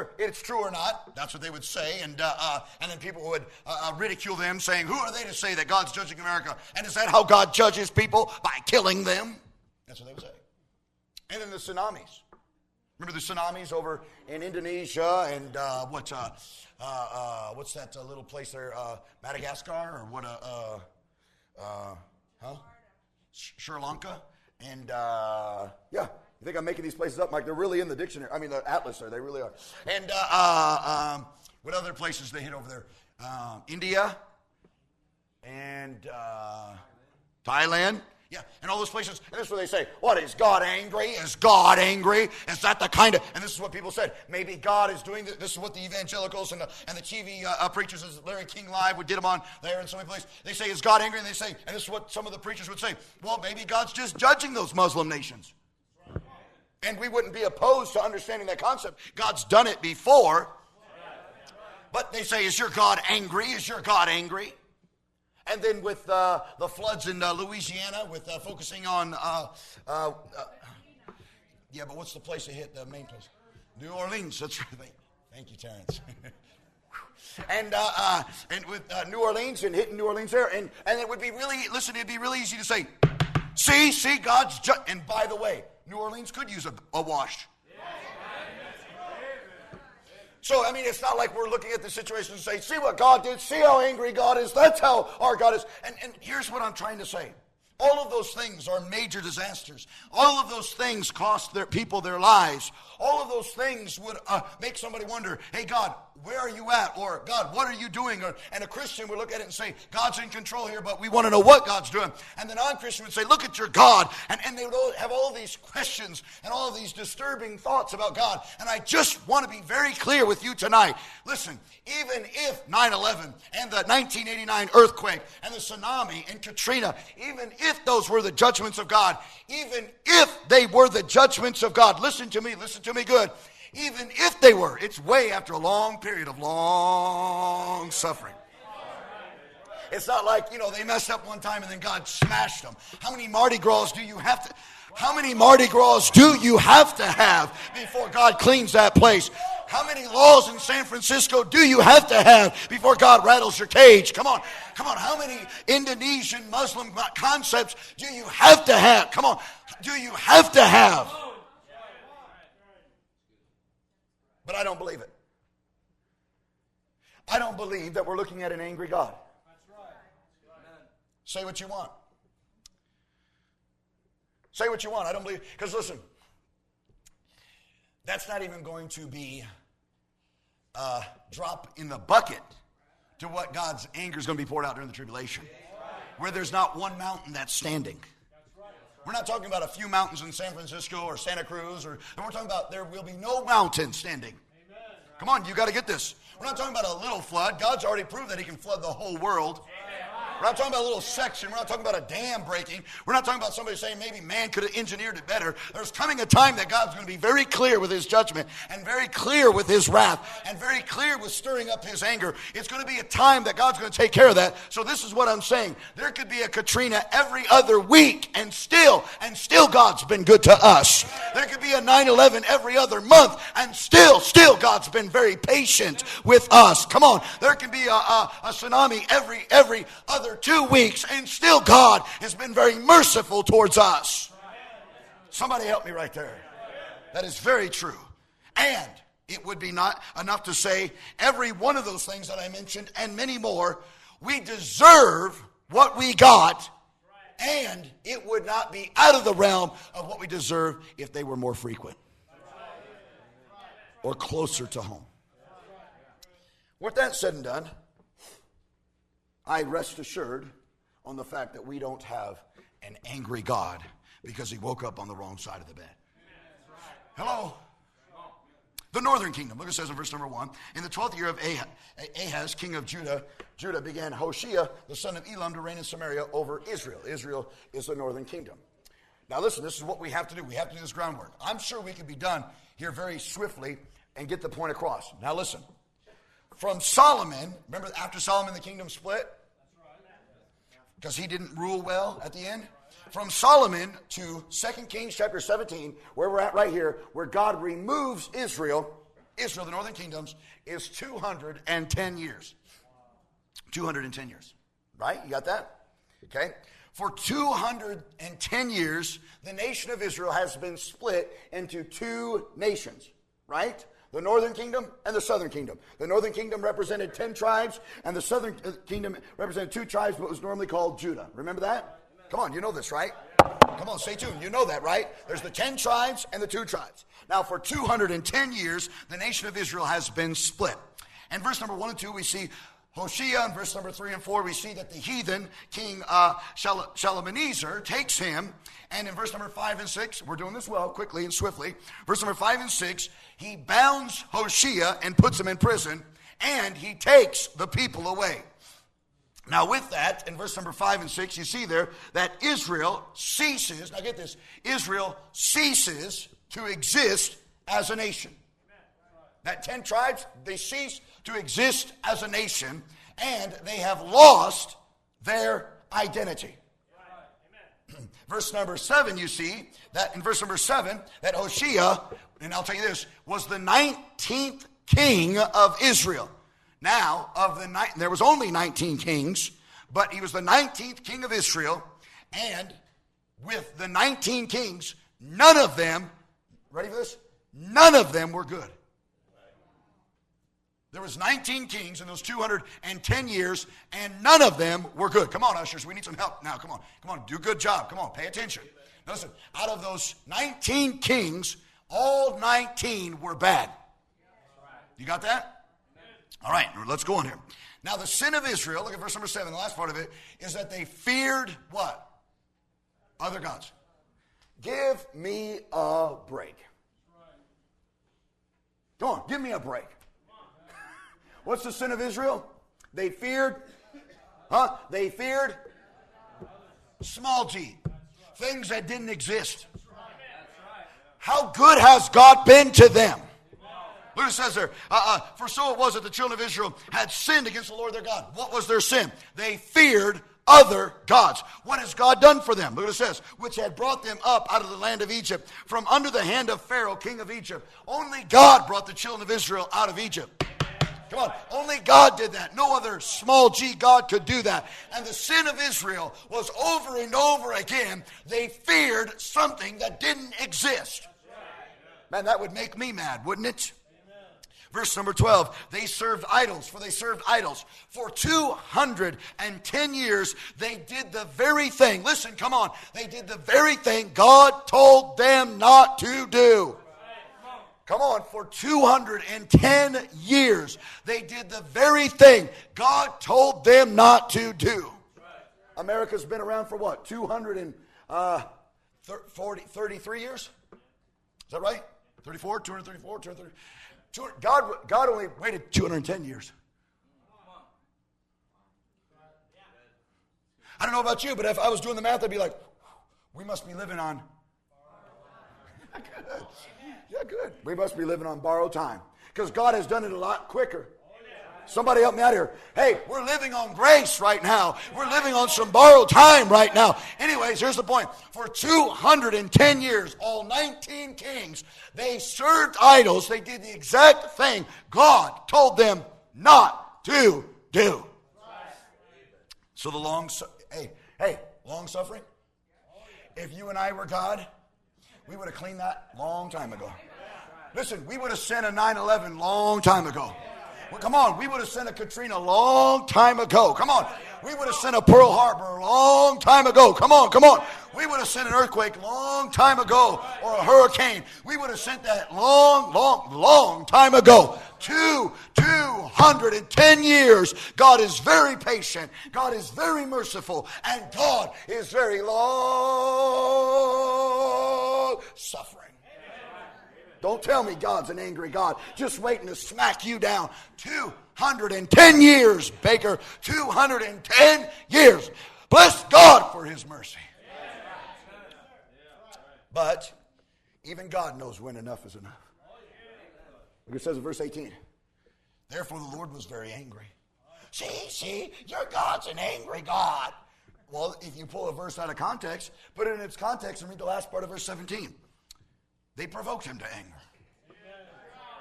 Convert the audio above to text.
whether it's true or not. That's what they would say. And then people would ridicule them, saying, who are they to say that God's judging America? And is that how God judges people? By killing them? That's what they would say. And then the tsunamis. Remember the tsunamis over in Indonesia and what's that little place there? Madagascar or what? Sri Lanka. And yeah, you think I'm making these places up? Like they're really in the dictionary. I mean, the atlas there. They really are. And what other places they hit over there? India and Thailand. Yeah, and all those places, and this is what they say. What, is God angry? Is God angry? Is that the kind of, and this is what people said, maybe God is doing this. This is what the evangelicals and the TV preachers, as Larry King Live would did them on there in so many places. They say, is God angry? And they say, and this is what some of the preachers would say, well, maybe God's just judging those Muslim nations. And we wouldn't be opposed to understanding that concept. God's done it before. But they say, is your God angry? Is your God angry? And then with the floods in Louisiana, with focusing on, yeah, but what's the place that hit, the main place? New Orleans, that's right. Thank you, Terrence. And with New Orleans and hitting New Orleans there, and it would be really, listen, it'd be really easy to say, see, God's and by the way, New Orleans could use a wash. So, I mean, it's not like we're looking at the situation and say, see what God did, see how angry God is, that's how our God is. And here's what I'm trying to say. All of those things are major disasters. All of those things cost their people their lives. All of those things would make somebody wonder, hey, God, where are you at? Or, God, what are you doing? And a Christian would look at it and say, God's in control here, but we want to know what God's doing. And the non-Christian would say, look at your God. And they would have all these questions and all of these disturbing thoughts about God. And I just want to be very clear with you tonight. Listen, even if 9/11 and the 1989 earthquake and the tsunami and Katrina, even if those were the judgments of God, even if they were the judgments of God, listen to me good. Even if they were, it's way after a long period of long suffering. It's not like, they messed up one time and then God smashed them. How many Mardi Gras do you have to have before God cleans that place? How many laws in San Francisco do you have to have before God rattles your cage? Come on. How many Indonesian Muslim concepts do you have to have? Come on. Do you have to have? But I don't believe it. I don't believe that we're looking at an angry God. Say what you want. Say what you want. I don't believe, because listen, that's not even going to be a drop in the bucket to what God's anger is going to be poured out during the tribulation, where there's not one mountain that's standing. We're not talking about a few mountains in San Francisco or Santa Cruz, and we're talking about there will be no mountain standing. Come on, you got to get this. We're not talking about a little flood. God's already proved that he can flood the whole world. We're not talking about a little section. We're not talking about a dam breaking. We're not talking about somebody saying maybe man could have engineered it better. There's coming a time that God's going to be very clear with his judgment and very clear with his wrath and very clear with stirring up his anger. It's going to be a time that God's going to take care of that. So this is what I'm saying. There could be a Katrina every other week and still God's been good to us. There could be a 9/11 every other month and still God's been very patient with us. Come on. There can be a tsunami every other 2 weeks, and still God has been very merciful towards us. Somebody help me right there. That is very true. And it would be not enough to say every one of those things that I mentioned and many more, we deserve what we got, and it would not be out of the realm of what we deserve if they were more frequent or closer to home. With that said and done, I rest assured on the fact that we don't have an angry God because he woke up on the wrong side of the bed. Hello? The northern kingdom. Look, it says in verse number 1. In the 12th year of Ahaz, king of Judah, began Hoshea, the son of Elam, to reign in Samaria over Israel. Israel is the northern kingdom. Now listen, this is what we have to do. We have to do this groundwork. I'm sure we could be done here very swiftly and get the point across. Now listen. From Solomon, remember after Solomon the kingdom split? Because he didn't rule well at the end. From Solomon to 2 Kings chapter 17, where we're at right here, where God removes Israel Israel, the northern kingdoms, is 210 years. 210 years. Right? You got that? Okay. For 210 years, the nation of Israel has been split into two nations. Right? The northern kingdom and the southern kingdom. The northern kingdom represented 10 tribes, and the southern kingdom represented 2 tribes, what was normally called Judah. Remember that? Come on, you know this, right? Come on, stay tuned. You know that, right? There's the 10 tribes and the 2 tribes. Now, for 210 years, the nation of Israel has been split. And verse number 1 and 2, we see Hoshea. In verse number 3 and 4, we see that the heathen king Shalmaneser takes him. And in verse number 5 and 6, we're doing this well, quickly and swiftly. Verse number 5 and 6, he bounds Hoshea and puts him in prison, and he takes the people away. Now with that, in verse number 5 and 6, you see there that Israel ceases, now get this, Israel ceases to exist as a nation. That 10 tribes, they cease to exist as a nation, and they have lost their identity. Verse number 7, you see that in verse number 7, that Hoshea, and I'll tell you this, was the 19th king of Israel. Now, there was only 19 kings, but he was the 19th king of Israel, and with the 19 kings, none of them, ready for this? None of them were good. There was 19 kings in those 210 years, and none of them were good. Come on, ushers, we need some help now. Come on, do a good job. Come on, pay attention. Now listen, out of those 19 kings, all 19 were bad. You got that? All right, let's go on here. Now, the sin of Israel, look at verse number 7, the last part of it, is that they feared what? Other gods. Give me a break. Come on, give me a break. What's the sin of Israel? They feared, They feared small g, things that didn't exist. How good has God been to them? Look what it says there. For so it was that the children of Israel had sinned against the Lord their God. What was their sin? They feared other gods. What has God done for them? Look what it says. Which had brought them up out of the land of Egypt, from under the hand of Pharaoh, king of Egypt. Only God brought the children of Israel out of Egypt. Come on, only God did that. No other small g God could do that. And the sin of Israel was over and over again. They feared something that didn't exist. Man, that would make me mad, wouldn't it? Verse number 12, they served idols, for they served idols. For 210 years, they did the very thing. Listen, come on. They did the very thing God told them not to do. Come on, for 210 years, they did the very thing God told them not to do. America's been around for what? 233 years? Is that right? 34, 234, 230. God only waited 210 years. I don't know about you, but if I was doing the math, I'd be like, we must be living on... Good. Yeah, good. We must be living on borrowed time. Because God has done it a lot quicker. Somebody help me out here. Hey, we're living on grace right now. We're living on some borrowed time right now. Anyways, here's the point. For 210 years, all 19 kings, they served idols. They did the exact thing God told them not to do. So the long suffering. If you and I were God, we would have cleaned that long time ago. Listen, we would have sent a 9/11 long time ago. Well, come on, we would have sent a Katrina long time ago. Come on, we would have sent a Pearl Harbor long time ago. Come on. We would have sent an earthquake long time ago, or a hurricane. We would have sent that long time ago. 210 years. God is very patient. God is very merciful. And God is very long suffering. Don't tell me God's an angry God, just waiting to smack you down. 210 years, Baker. 210 years. Bless God for his mercy. But even God knows when enough is enough. Look, it says in verse 18. Therefore the Lord was very angry. See, your God's an angry God. Well, if you pull a verse out of context, put it in its context and read the last part of verse 17. They provoked him to anger.